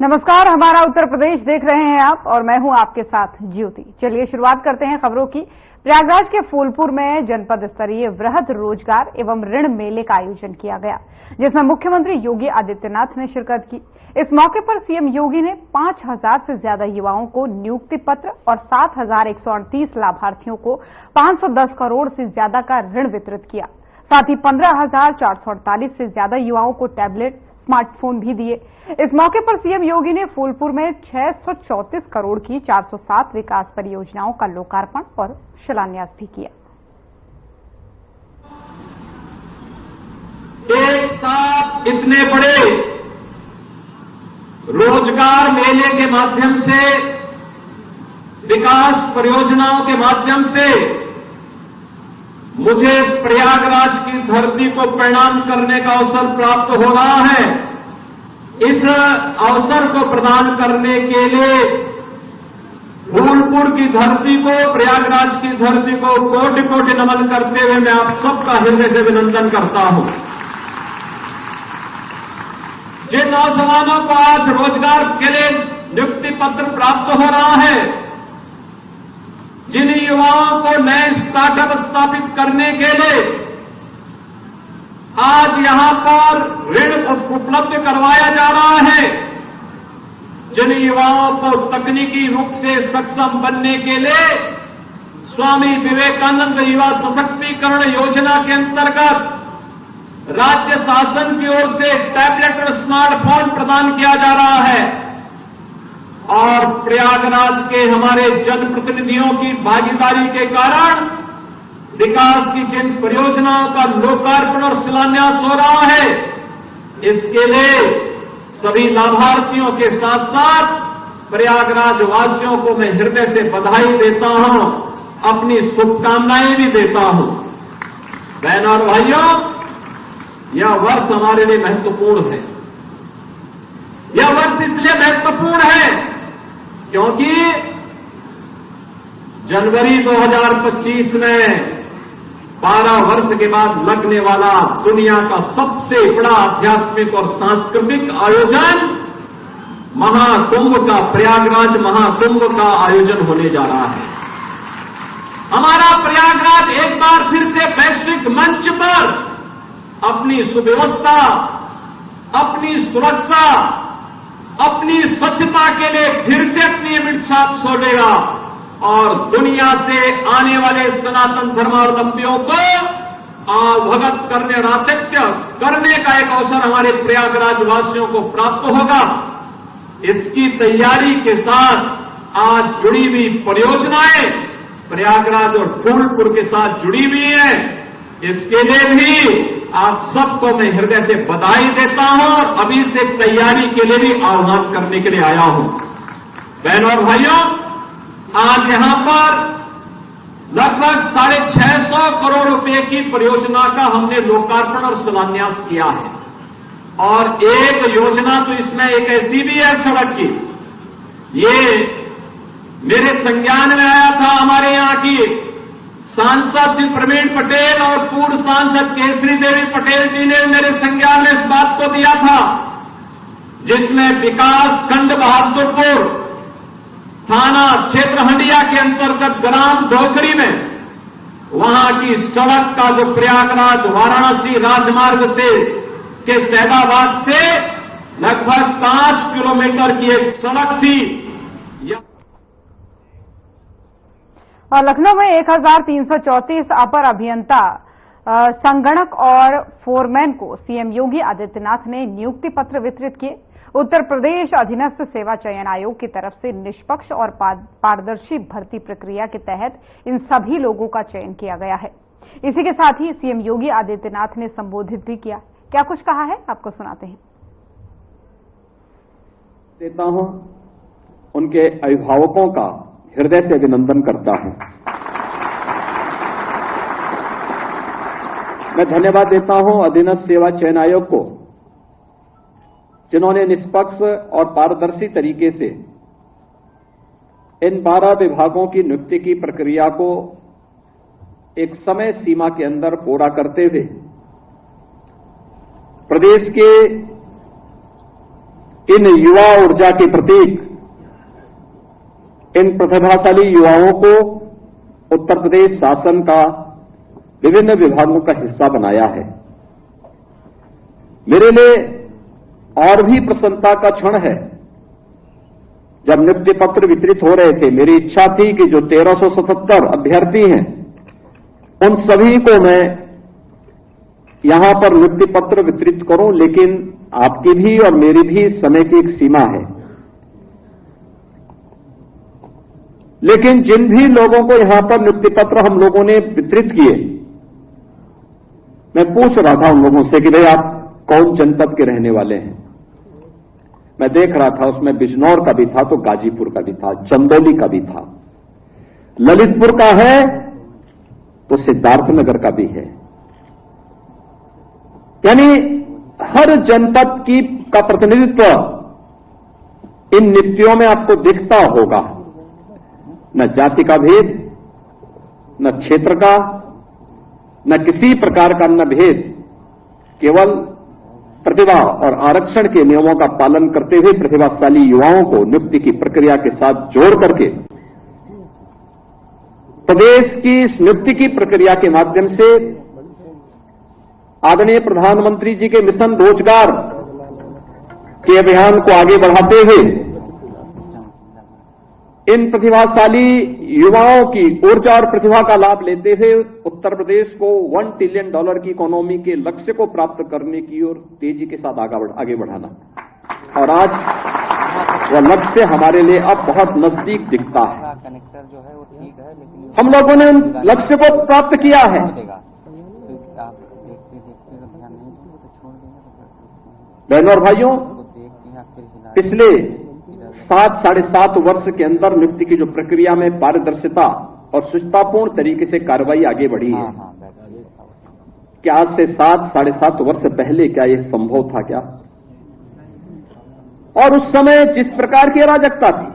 नमस्कार, हमारा उत्तर प्रदेश देख रहे हैं आप और मैं हूं आपके साथ ज्योति। चलिए शुरुआत करते हैं खबरों की। प्रयागराज के फूलपुर में जनपद स्तरीय वृहद रोजगार एवं ऋण मेले का आयोजन किया गया, जिसमें मुख्यमंत्री योगी आदित्यनाथ ने शिरकत की। इस मौके पर सीएम योगी ने 5000 से ज्यादा युवाओं को नियुक्ति पत्र और 7138 लाभार्थियों को 510 करोड़ से ज्यादा का ऋण वितरित किया। साथ ही 15448 से ज्यादा युवाओं को टैबलेट, स्मार्टफोन भी दिए। इस मौके पर सीएम योगी ने फूलपुर में 634 करोड़ की 407 विकास परियोजनाओं का लोकार्पण और शिलान्यास भी किया। एक साथ इतने बड़े रोजगार मेले के माध्यम से, विकास परियोजनाओं के माध्यम से मुझे प्रयागराज की धरती को प्रणाम करने का अवसर प्राप्त हो रहा है। इस अवसर को प्रदान करने के लिए फूलपुर की धरती को, प्रयागराज की धरती को कोटि कोटि नमन करते हुए मैं आप सबका हृदय से अभिनंदन करता हूं। जिन नौजवानों को आज रोजगार के लिए नियुक्ति पत्र प्राप्त हो रहा है, जिन युवाओं को नए स्टार्टअप स्थापित करने के लिए आज यहां पर ऋण उपलब्ध करवाया जा रहा है, जिन युवाओं को तकनीकी रूप से सक्षम बनने के लिए स्वामी विवेकानंद युवा सशक्तिकरण योजना के अंतर्गत राज्य शासन की ओर से टैबलेट और स्मार्टफोन प्रदान किया जा रहा है और प्रयागराज के हमारे जनप्रतिनिधियों की भागीदारी के कारण विकास की जिन परियोजनाओं का लोकार्पण और शिलान्यास हो रहा है, इसके लिए सभी लाभार्थियों के साथ साथ प्रयागराज वासियों को मैं हृदय से बधाई देता हूं, अपनी शुभकामनाएं भी देता हूं। बहनों और भाइयों, यह वर्ष हमारे लिए महत्वपूर्ण है। यह वर्ष इसलिए महत्वपूर्ण है क्योंकि जनवरी 2025 में 12 वर्ष के बाद लगने वाला दुनिया का सबसे बड़ा आध्यात्मिक और सांस्कृतिक आयोजन महाकुंभ का, प्रयागराज महाकुंभ का आयोजन होने जा रहा है। हमारा प्रयागराज एक बार फिर से वैश्विक मंच पर अपनी सुव्यवस्था, अपनी सुरक्षा, अपनी स्वच्छता के लिए फिर से अपनी अमिट छाप छोड़ेगा और दुनिया से आने वाले सनातन धर्मावलंबियों को अवगत करने और आतिथ्य करने का एक अवसर हमारे प्रयागराज वासियों को प्राप्त होगा। इसकी तैयारी के साथ आज जुड़ी हुई परियोजनाएं प्रयागराज और फूलपुर के साथ जुड़ी हुई हैं। इसके लिए भी आप सबको मैं हृदय से बधाई देता हूं और अभी से तैयारी के लिए भी आह्वान करने के लिए आया हूं। बहनों और भाइयों, आज यहां पर लगभग 650 करोड़ रुपए की परियोजना का हमने लोकार्पण और शिलान्यास किया है और एक योजना तो इसमें एक ऐसी भी है सड़क की, ये मेरे संज्ञान में आया था। हमारे यहां की सांसद श्री प्रवीण पटेल और पूर्व सांसद केसरी देवी पटेल जी ने मेरे संज्ञान में इस बात को दिया था, जिसमें विकास खंड बहादुरपुर थाना क्षेत्र हंडिया के अंतर्गत ग्राम ढोकरी में वहां की सड़क का जो प्रयागराज वाराणसी राजमार्ग से के सैदाबाद से लगभग 5 किलोमीटर की एक सड़क थी। और लखनऊ में 1334 अपर अभियंता, संगणक और फोरमैन को सीएम योगी आदित्यनाथ ने नियुक्ति पत्र वितरित किए। उत्तर प्रदेश अधीनस्थ सेवा चयन आयोग की तरफ से निष्पक्ष और पारदर्शी भर्ती प्रक्रिया के तहत इन सभी लोगों का चयन किया गया है। इसी के साथ ही सीएम योगी आदित्यनाथ ने संबोधित भी किया। क्या कुछ कहा है, आपको सुनाते हैं। देता हूं, उनके अभिभावकों का हृदय से अभिनंदन करता हूं। मैं धन्यवाद देता हूं अधीनस्थ सेवा चयन आयोग को, जिन्होंने निष्पक्ष और पारदर्शी तरीके से इन 12 विभागों की नियुक्ति की प्रक्रिया को एक समय सीमा के अंदर पूरा करते हुए प्रदेश के इन युवा ऊर्जा के प्रतीक इन प्रतिभाशाली युवाओं को उत्तर प्रदेश शासन का विभिन्न विभागों का हिस्सा बनाया है। मेरे लिए और भी प्रसन्नता का क्षण है, जब नियुक्ति पत्र वितरित हो रहे थे, मेरी इच्छा थी कि जो 1377 अभ्यर्थी हैं, उन सभी को मैं यहां पर नियुक्ति पत्र वितरित करूं, लेकिन आपकी भी और मेरी भी समय की एक सीमा है। लेकिन जिन भी लोगों को यहां पर नियुक्ति पत्र हम लोगों ने वितरित किए, मैं पूछ रहा था उन लोगों से कि भाई आप कौन जनपद के रहने वाले हैं। मैं देख रहा था उसमें बिजनौर का भी था तो गाजीपुर का भी था, चंदौली का भी था, ललितपुर का है तो सिद्धार्थनगर का भी है। यानी हर जनपद का प्रतिनिधित्व इन नियुक्तियों में आपको दिखता होगा। न जाति का भेद, न क्षेत्र का, न किसी प्रकार का न भेद, केवल प्रतिभा और आरक्षण के नियमों का पालन करते हुए प्रतिभाशाली युवाओं को नियुक्ति की प्रक्रिया के साथ जोड़ करके प्रदेश की इस नियुक्ति की प्रक्रिया के माध्यम से आदरणीय प्रधानमंत्री जी के मिशन रोजगार के अभियान को आगे बढ़ाते हुए इन प्रतिभाशाली युवाओं की ऊर्जा और प्रतिभा का लाभ लेते हुए उत्तर प्रदेश को $1 ट्रिलियन की इकोनॉमी के लक्ष्य को प्राप्त करने की ओर तेजी के साथ आगे बढ़ाना, और आज वह लक्ष्य हमारे लिए अब बहुत नजदीक दिखता है। कनेक्टर जो है वो ठीक है, लेकिन हम लोगों ने उन लक्ष्य को प्राप्त किया है। आप देखते तो ध्यान नहीं देंगे तो छोड़ देंगे। बहनों और भाइयों, देखते हैं फिर हिला पिछले 7-7.5 वर्ष के अंदर नियुक्ति की जो प्रक्रिया में पारदर्शिता और सुचितापूर्ण तरीके से कार्रवाई आगे बढ़ी है। क्या आज से 7-7.5 वर्ष पहले क्या यह संभव था क्या? और उस समय जिस प्रकार की अराजकता थी,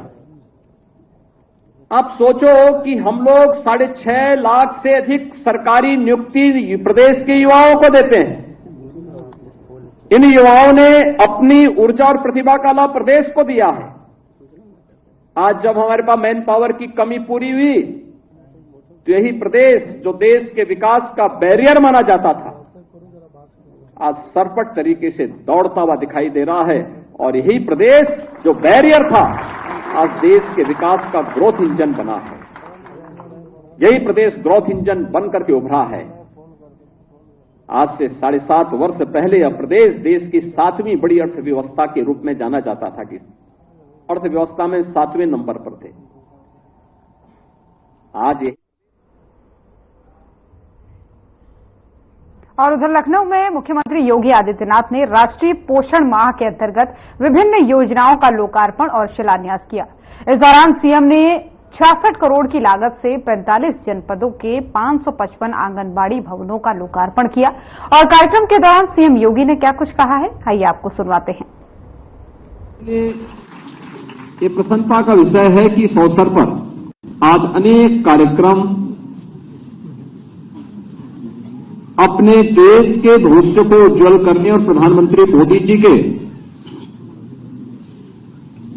आप सोचो कि हम लोग 6.5 लाख से अधिक सरकारी नियुक्ति प्रदेश के युवाओं को देते हैं। इन युवाओं ने अपनी ऊर्जा और प्रतिभा का लाभ प्रदेश को दिया है। आज जब हमारे पास मैन पावर की कमी पूरी हुई, तो यही प्रदेश जो देश के विकास का बैरियर माना जाता था, आज सरपट तरीके से दौड़ता हुआ दिखाई दे रहा है। और यही प्रदेश जो बैरियर था, आज देश के विकास का ग्रोथ इंजन बना है। यही प्रदेश ग्रोथ इंजन बनकर के उभरा है। आज से 7.5 वर्ष पहले यह प्रदेश देश की 7वीं बड़ी अर्थव्यवस्था के रूप में जाना जाता था, कि अर्थव्यवस्था में 7वें नंबर पर थे। आज ये और उधर लखनऊ में मुख्यमंत्री योगी आदित्यनाथ ने राष्ट्रीय पोषण माह के अंतर्गत विभिन्न योजनाओं का लोकार्पण और शिलान्यास किया। इस दौरान सीएम ने 66 करोड़ की लागत से 45 जनपदों के 555 आंगनबाड़ी भवनों का लोकार्पण किया। और कार्यक्रम के दौरान सीएम योगी ने क्या कुछ कहा है, आइए आपको सुनवाते हैं। ये प्रसन्नता का विषय है कि इस अवसर पर आज अनेक कार्यक्रम अपने देश के भविष्य को उज्ज्वल करने और प्रधानमंत्री मोदी जी के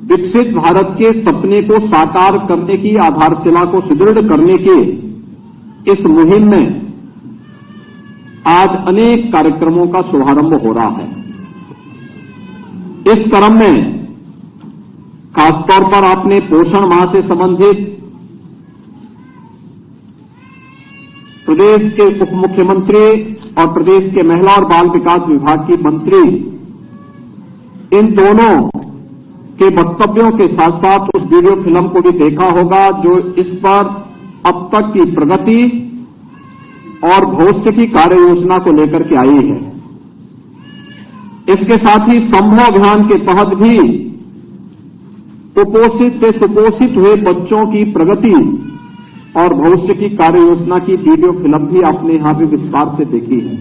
विकसित भारत के सपने को साकार करने की आधारशिला को सुदृढ़ करने के इस मुहिम में आज अनेक कार्यक्रमों का शुभारंभ हो रहा है। इस क्रम में खासतौर पर आपने पोषण माह से संबंधित प्रदेश के उप मुख्यमंत्री और प्रदेश के महिला और बाल विकास विभाग की मंत्री, इन दोनों के वक्तव्यों के साथ साथ उस वीडियो फिल्म को भी देखा होगा जो इस पर अब तक की प्रगति और भविष्य की कार्य योजना को लेकर के आई है। इसके साथ ही संभव अभियान के तहत भी कुपोषित से सुपोषित हुए बच्चों की प्रगति और भविष्य की कार्य योजना की वीडियो फिल्म भी आपने यहां भी विस्तार से देखी है।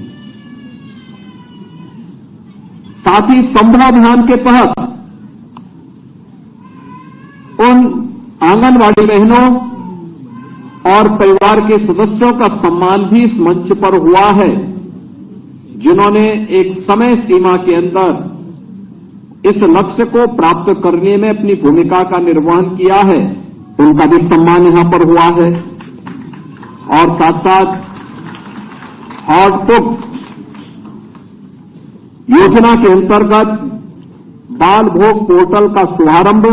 साथ ही संभव अभियान के तहत उन आंगनबाड़ी बहनों और परिवार के सदस्यों का सम्मान भी इस मंच पर हुआ है, जिन्होंने एक समय सीमा के अंदर इस लक्ष्य को प्राप्त करने में अपनी भूमिका का निर्वहन किया है, उनका भी सम्मान यहां पर हुआ है। और साथ साथ हॉटपुट योजना के अंतर्गत बाल भोग पोर्टल का शुभारंभ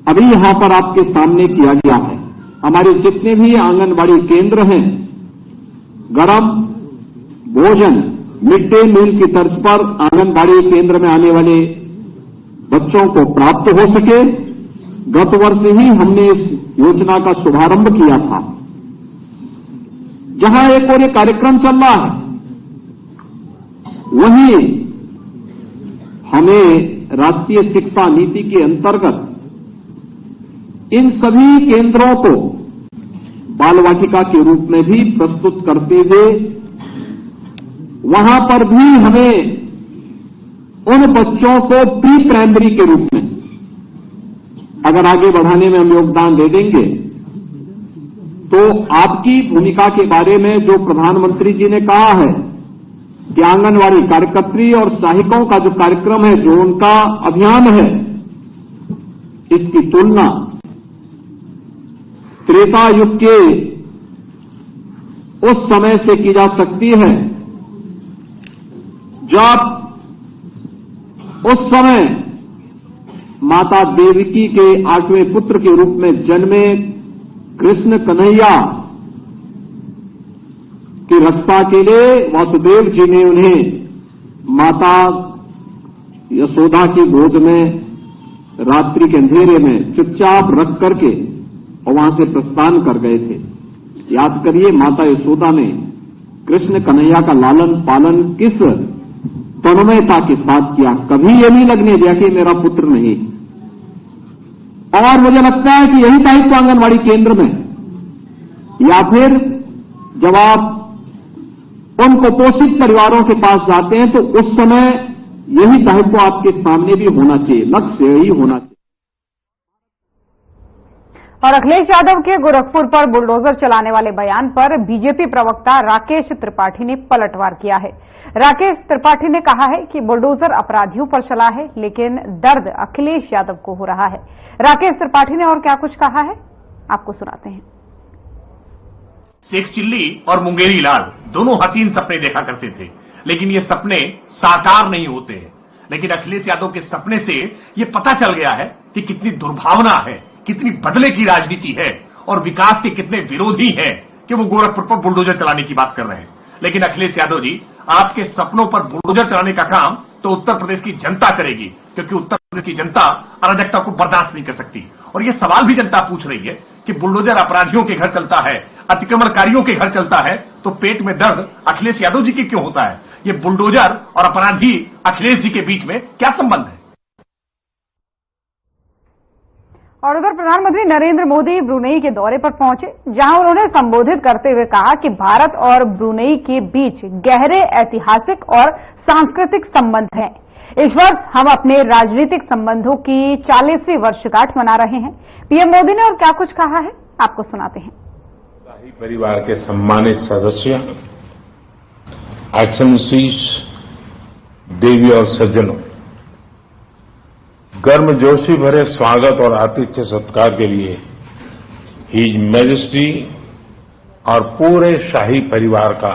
अभी यहां पर आपके सामने किया गया है। हमारे जितने भी आंगनबाड़ी केंद्र हैं, गरम भोजन मिड डे मील की तर्ज पर आंगनबाड़ी केंद्र में आने वाले बच्चों को प्राप्त हो सके, गत वर्ष ही हमने इस योजना का शुभारंभ किया था। जहां एक और ये कार्यक्रम चल रहा है, वहीं हमें राष्ट्रीय शिक्षा नीति के अंतर्गत इन सभी केंद्रों को बाल वाटिका के रूप में भी प्रस्तुत करते हुए वहां पर भी हमें उन बच्चों को प्री प्राइमरी के रूप में अगर आगे बढ़ाने में हम योगदान दे देंगे, तो आपकी भूमिका के बारे में जो प्रधानमंत्री जी ने कहा है कि आंगनवाड़ी कार्यकर्त्री और सहायिकाओं का जो कार्यक्रम है, जो उनका अभियान है, इसकी तुलना त्रेता युग के उस समय से की जा सकती है जब उस समय माता देवकी के 8वें पुत्र के रूप में जन्मे कृष्ण कन्हैया की रक्षा के लिए वासुदेव जी ने उन्हें माता यशोदा की गोद में रात्रि के अंधेरे में चुपचाप रख करके और वहां से प्रस्थान कर गए थे। याद करिए, माता यशोदा ने कृष्ण कन्हैया का लालन पालन किस तन्मयता के साथ किया, कभी ये नहीं लगने दिया कि मेरा पुत्र नहीं। और मुझे लगता है कि यही दायित्व आंगनबाड़ी केंद्र में, या फिर जब आप उन कुपोषित परिवारों के पास जाते हैं तो उस समय यही दायित्व आपके सामने भी होना चाहिए, लक्ष्य यही होना चाहिए। और अखिलेश यादव के गोरखपुर पर बुलडोजर चलाने वाले बयान पर बीजेपी प्रवक्ता राकेश त्रिपाठी ने पलटवार किया है। राकेश त्रिपाठी ने कहा है कि बुलडोजर अपराधियों पर चला है, लेकिन दर्द अखिलेश यादव को हो रहा है। राकेश त्रिपाठी ने और क्या कुछ कहा है, आपको सुनाते हैं। शेख चिल्ली और मुंगेरी लाल दोनों हसीन सपने देखा करते थे, लेकिन ये सपने साकार नहीं होते हैं। लेकिन अखिलेश यादव के सपने से ये पता चल गया है कि कितनी दुर्भावना है, कितनी बदले की राजनीति है और विकास के कितने विरोधी हैं कि वो गोरखपुर पर बुलडोजर चलाने की बात कर रहे हैं। लेकिन अखिलेश यादव जी, आपके सपनों पर बुलडोजर चलाने का काम तो उत्तर प्रदेश की जनता करेगी, क्योंकि उत्तर प्रदेश की जनता अराजकता को बर्दाश्त नहीं कर सकती। और ये सवाल भी जनता पूछ रही है कि बुलडोजर अपराधियों के घर चलता है, अतिक्रमणकारियों के घर चलता है, तो पेट में दर्द अखिलेश यादव जी के क्यों होता है? ये बुलडोजर और अपराधी अखिलेश जी के बीच में क्या संबंध है? और उधर प्रधानमंत्री नरेंद्र मोदी ब्रुनेई के दौरे पर पहुंचे, जहां उन्होंने संबोधित करते हुए कहा कि भारत और ब्रुनेई के बीच गहरे ऐतिहासिक और सांस्कृतिक संबंध हैं। इस वर्ष हम अपने राजनीतिक संबंधों की 40वीं वर्षगांठ मना रहे हैं। पीएम मोदी ने और क्या कुछ कहा है, आपको सुनाते हैं। शाही परिवार के सम्मानित सदस्य, एक्सेलेंसीज, देवी और सज्जनों, गर्मजोशी भरे स्वागत और आतिथ्य सत्कार के लिए हिज मैजेस्टी और पूरे शाही परिवार का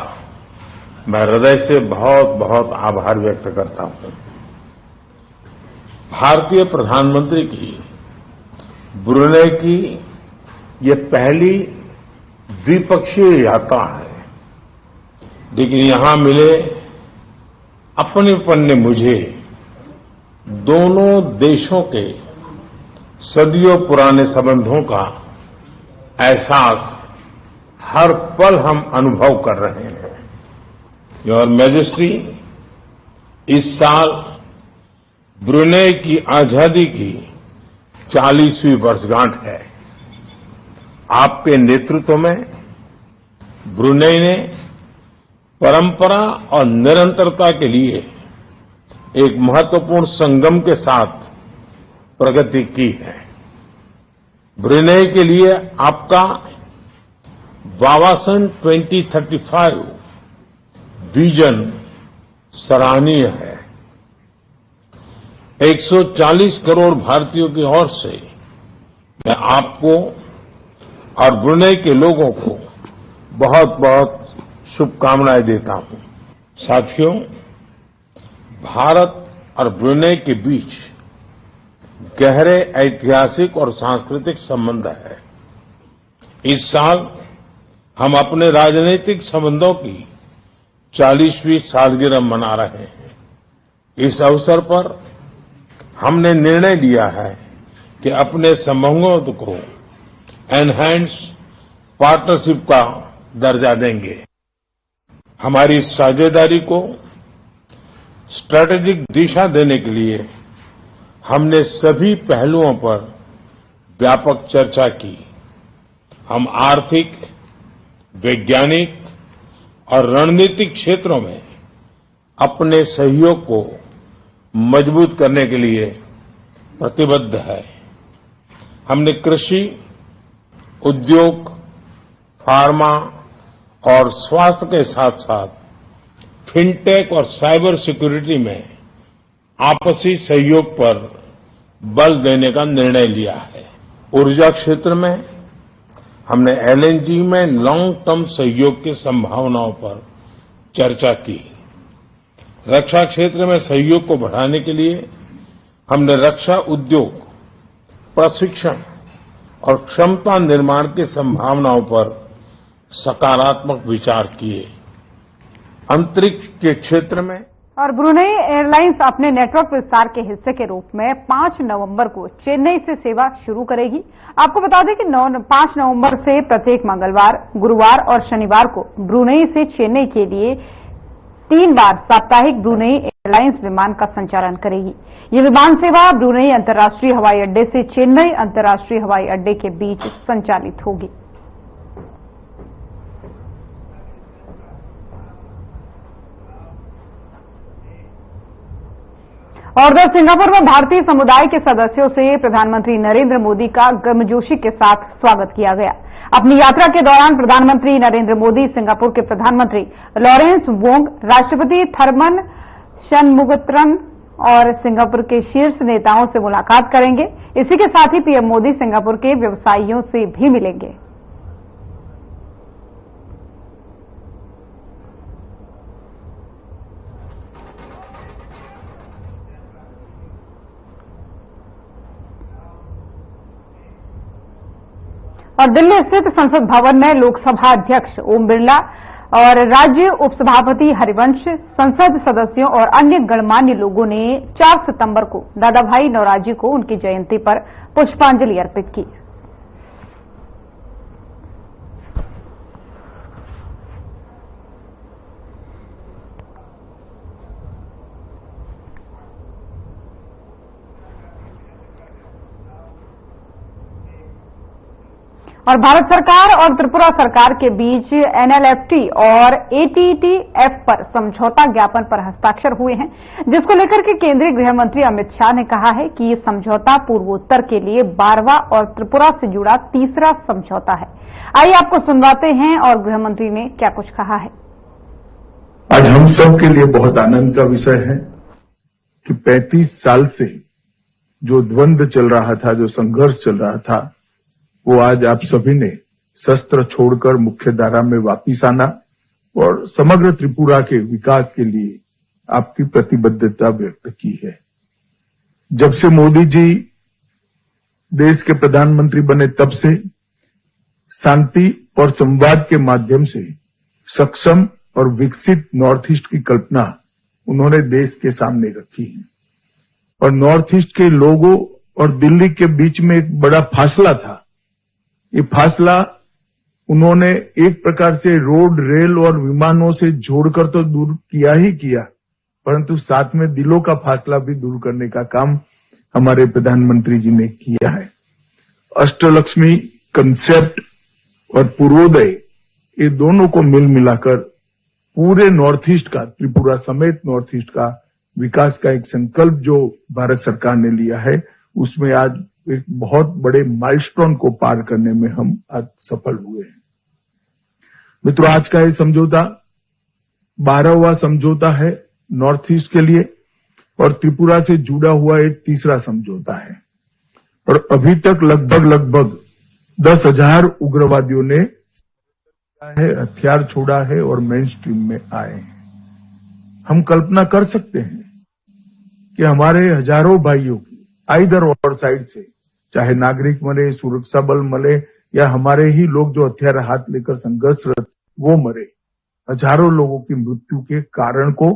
मैं हृदय से बहुत बहुत आभार व्यक्त करता हूं। भारतीय प्रधानमंत्री की ब्रुनेई की ये पहली द्विपक्षीय यात्रा है, लेकिन यहां मिले अपनेपन ने मुझे दोनों देशों के सदियों पुराने संबंधों का एहसास हर पल हम अनुभव कर रहे हैं। योर मैजेस्टी, इस साल ब्रुनेई की आजादी की 40वीं वर्षगांठ है। आपके नेतृत्व में ब्रुनेई ने परंपरा और निरंतरता के लिए एक महत्वपूर्ण संगम के साथ प्रगति की है। ब्रुनेई के लिए आपका वावासन 2035 विजन सराहनीय है। 140 करोड़ भारतीयों की ओर से मैं आपको और ब्रुनेई के लोगों को बहुत बहुत शुभकामनाएं देता हूं। साथियों, भारत और ब्रुनेई के बीच गहरे ऐतिहासिक और सांस्कृतिक संबंध है। इस साल हम अपने राजनीतिक संबंधों की 40वीं सालगिरह मना रहे हैं। इस अवसर पर हमने निर्णय लिया है कि अपने संबंधों को एनहांस पार्टनरशिप का दर्जा देंगे। हमारी साझेदारी को स्ट्रैटेजिक दिशा देने के लिए हमने सभी पहलुओं पर व्यापक चर्चा की। हम आर्थिक, वैज्ञानिक और रणनीतिक क्षेत्रों में अपने सहयोग को मजबूत करने के लिए प्रतिबद्ध है। हमने कृषि, उद्योग, फार्मा और स्वास्थ्य के साथ साथ फिनटेक और साइबर सिक्योरिटी में आपसी सहयोग पर बल देने का निर्णय लिया है। ऊर्जा क्षेत्र में हमने एलएनजी में लॉन्ग टर्म सहयोग की संभावनाओं पर चर्चा की। रक्षा क्षेत्र में सहयोग को बढ़ाने के लिए हमने रक्षा उद्योग, प्रशिक्षण और क्षमता निर्माण की संभावनाओं पर सकारात्मक विचार किए। अंतरिक्ष के क्षेत्र में और ब्रुनेई एयरलाइंस अपने नेटवर्क विस्तार के हिस्से के रूप में 5 नवंबर को चेन्नई से सेवा शुरू करेगी। आपको बता दें कि 5 नवंबर से प्रत्येक मंगलवार, गुरुवार और शनिवार को ब्रुनेई से चेन्नई के लिए 3 बार साप्ताहिक ब्रुनेई एयरलाइंस विमान का संचालन करेगी। ये विमान सेवा ब्रुनेई अंतर्राष्ट्रीय हवाई अड्डे से चेन्नई अंतर्राष्ट्रीय हवाई अड्डे के बीच संचालित होगी। और उधर सिंगापुर में भारतीय समुदाय के सदस्यों से प्रधानमंत्री नरेंद्र मोदी का गर्मजोशी के साथ स्वागत किया गया। अपनी यात्रा के दौरान प्रधानमंत्री नरेंद्र मोदी सिंगापुर के प्रधानमंत्री लॉरेंस वोंग, राष्ट्रपति थरमन शनमुगतरन और सिंगापुर के शीर्ष नेताओं से मुलाकात करेंगे। इसी के साथ ही पीएम मोदी सिंगापुर के व्यवसायियों से भी मिलेंगे। और दिल्ली स्थित संसद भवन में लोकसभा अध्यक्ष ओम बिरला और राज्य उपसभापति हरिवंश, संसद सदस्यों और अन्य गणमान्य लोगों ने 4 सितंबर को दादा भाई नौरोजी को उनकी जयंती पर पुष्पांजलि अर्पित की। और भारत सरकार और त्रिपुरा सरकार के बीच एनएलएफटी और एटीटीएफ पर समझौता ज्ञापन पर हस्ताक्षर हुए हैं, जिसको लेकर के केंद्रीय गृह मंत्री अमित शाह ने कहा है कि ये समझौता पूर्वोत्तर के लिए 12वां और त्रिपुरा से जुड़ा तीसरा समझौता है। आइए आपको सुनवाते हैं और गृह मंत्री ने क्या कुछ कहा है। आज हम सब के लिए बहुत आनंद का विषय है कि 35 साल से जो द्वंद्व चल रहा था, जो संघर्ष चल रहा था, वो आज आप सभी ने शस्त्र छोड़कर मुख्य धारा में वापिस आना और समग्र त्रिपुरा के विकास के लिए आपकी प्रतिबद्धता व्यक्त की है। जब से मोदी जी देश के प्रधानमंत्री बने तब से शांति और संवाद के माध्यम से सक्षम और विकसित नॉर्थ ईस्ट की कल्पना उन्होंने देश के सामने रखी है। और नॉर्थ ईस्ट के लोगों और दिल्ली के बीच में एक बड़ा फासला था। ये फासला उन्होंने एक प्रकार से रोड, रेल और विमानों से जोड़कर तो दूर किया ही किया, परंतु साथ में दिलों का फासला भी दूर करने का काम हमारे प्रधानमंत्री जी ने किया है। अष्टलक्ष्मी कंसेप्ट और पूर्वोदय, ये दोनों को मिल मिलाकर पूरे नॉर्थ ईस्ट का, त्रिपुरा समेत नॉर्थ ईस्ट का विकास का एक संकल्प जो भारत सरकार ने लिया है, उसमें आज एक बहुत बड़े माइलस्टोन को पार करने में हम आज सफल हुए हैं। मित्रों, आज का ये समझौता 12वां समझौता है नॉर्थ ईस्ट के लिए और त्रिपुरा से जुड़ा हुआ एक तीसरा समझौता है। और अभी तक लगभग 10,000 उग्रवादियों ने हथियार छोड़ा है और मेन स्ट्रीम में आए हैं। हम कल्पना कर सकते हैं कि हमारे हजारों भाइयों की आइदर और साइड से, चाहे नागरिक मरे, सुरक्षा बल मरे या हमारे ही लोग जो हथियार हाथ लेकर संघर्षरत वो मरे, हजारों लोगों की मृत्यु के कारण को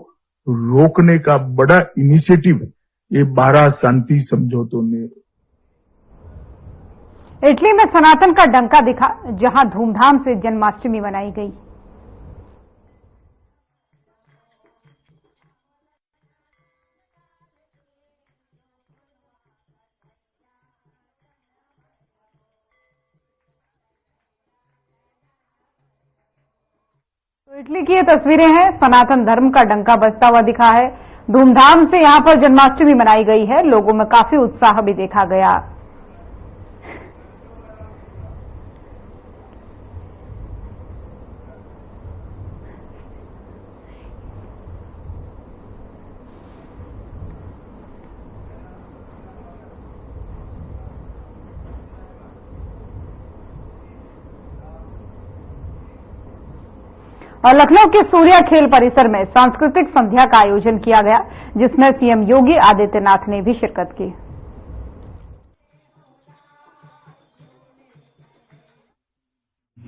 रोकने का बड़ा इनिशिएटिव ये 12 शांति समझौतों ने। इटली में सनातन का डंका दिखा, जहां धूमधाम से जन्माष्टमी मनाई गई। तो इटली की ये तस्वीरें हैं, सनातन धर्म का डंका बजता हुआ दिखा है। धूमधाम से यहां पर जन्माष्टमी मनाई गई है। लोगों में काफी उत्साह भी देखा गया। और लखनऊ के सूर्या खेल परिसर में सांस्कृतिक संध्या का आयोजन किया गया, जिसमें सीएम योगी आदित्यनाथ ने भी शिरकत की।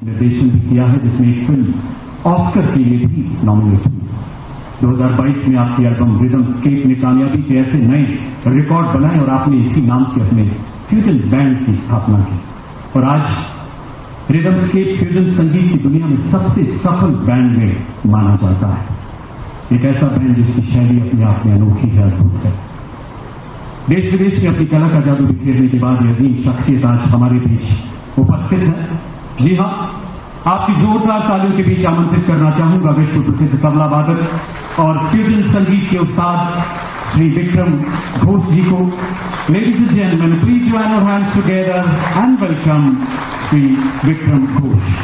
निर्देशन भी किया है, जिसमें एक फिल्म ऑस्कर के लिए भी नॉमिनेट हुई। 2022 में आपकी एल्बम रिदमस्केप ने कामयाबी के ऐसे नए रिकॉर्ड बनाए और आपने इसी नाम से अपने फ्यूजन बैंड की स्थापना की। और आज रिदमस्केप फ्यूजन संगीत की दुनिया में सबसे सफल बैंड में माना जाता है। एक ऐसा बैंड जिसकी शैली अपने आप में अनोखी है, अद्भुत है। देश विदेश में अपनी कला का जादू बिखेरने के बाद ये अजीम शख्सियत आज हमारे बीच उपस्थित है। जी हां, आपकी जोरदार तालियों के बीच आमंत्रित करना चाहूंगा विश्व प्रसिद्ध तबला वादक और फ्यूजन संगीत के उस्ताद श्री विक्रम घोष जी को। Ladies and gentlemen, please join our hands together and welcome Sri Vikram Ghosh.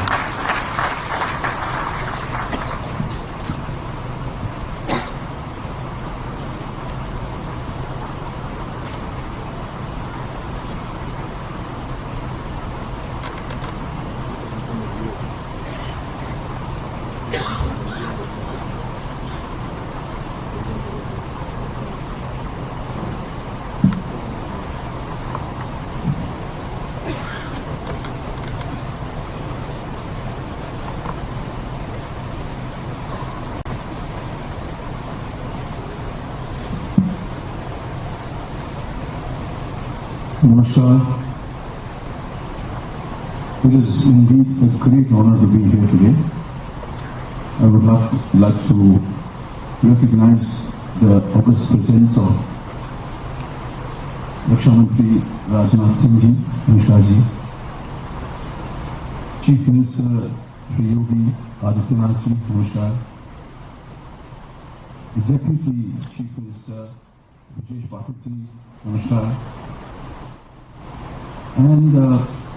Namaskar. It is indeed a great honor to be here today. I would like to recognize the august presence of Raksha Mantri Rajnath Singh ji, Namaskar ji, Chief Minister Shri Yogi Adityanath ji, Namaskar, Deputy Chief Minister Rajesh Pathak ji, Namaskar, and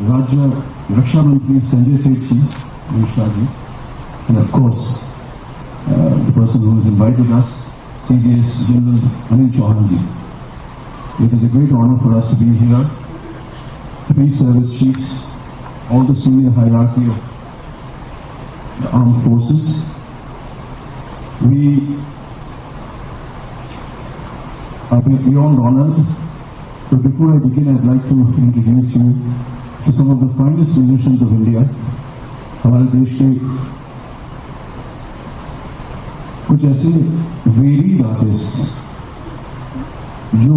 Rajya Raksha Mantri Sanjay Seth ji, Namaskar ji, and of course the person who has invited us, CDS General Anil Chauhan ji. It is a great honor for us to be here. 3 service chiefs, all the senior hierarchy of the armed forces. We are beyond honored. But before I begin, I'd like to introduce you to some of the finest musicians of India. हमारे देश के कुछ ऐसे varied artist जो।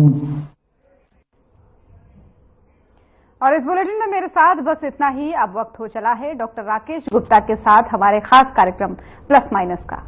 और इस bulletin में मेरे साथ बस इतना ही। अब वक्त हो चला है डॉक्टर राकेश गुप्ता के साथ हमारे खास कार्यक्रम प्लस माइनस का।